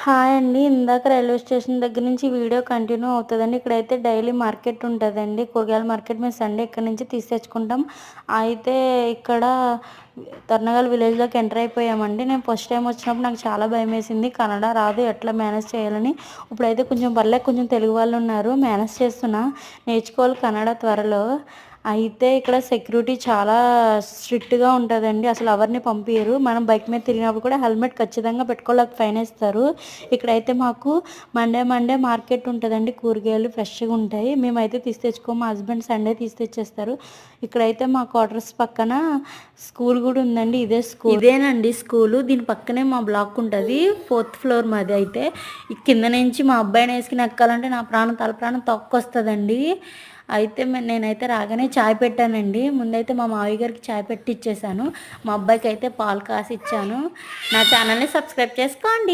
Hi అండి. ఇందాక railway station దగ్గర నుంచి వీడియో కంటిన్యూ అవుతదండి. ఇక్కడైతే డైలీ మార్కెట్ ఉంటదండి. కూరగాయల మార్కెట్ మేము సండే ఇక్కడి నుంచి తెచ్చుకుంటాం. అయితే ఇక్కడ తర్నగల్ విలేజ్‌లోకి ఎంటర్ అయిపోయామండి. నేను ఫస్ట్ టైమ్ వచ్చినప్పుడు నాకు చాలా భయమేసింది. కన్నడ రాదు ఎట్లా మేనేజ్ చేయాలని. ఇప్పుడైతే కొంచెం పర్లేదు, కొంచెం తెలుగు వాళ్ళున్నారు. మేనేజ్ చేస్తున్నా. నేర్చుకోవాలి కన్నడ త్వరలో. అయితే ఇక్కడ సెక్యూరిటీ చాలా స్ట్రిక్ట్‌గా ఉంటదండి. అసలు ఎవరిని పంపియరు. మనం బైక్ మీద తిరిగినప్పుడు కూడా హెల్మెట్ ఖచ్చితంగా పెట్టుకోవాలి, ఫైన్ ఏస్తారు. ఇక్కడైతే మాకు మండే మార్కెట్ ఉంటదండి. కూరగాయలు ఫ్రెష్‌గా ఉంటాయి. మేమైతే తెచ్చుకోము. మా హస్బెండ్ సండే తెచ్చేస్తారు. ఇక్కడైతే మా క్వార్టర్స్ పక్కన స్కూల్ కూడా ఉందండి. ఇదేనండి స్కూలు. దీని పక్కనే మా బ్లాక్ ఉంటది. 4th ఫ్లోర్ మాది. అయితే ఈ కింద నుంచి మా అబ్బాయిని వేసుకుని ఎక్కాలంటే నా ప్రాణం తల ప్రాణం తొక్కొస్తదండి. అయితే నేనైతే రాగానే చాయ్ పెట్టానండి. ముందైతే మా మావయ్య గారికి చాయ్ పెట్టి ఇచ్చేసాను. మా అబ్బాయికి అయితే పాలు కాసి ఇచ్చాను. నా ఛానల్ని సబ్స్క్రైబ్ చేసుకోండి.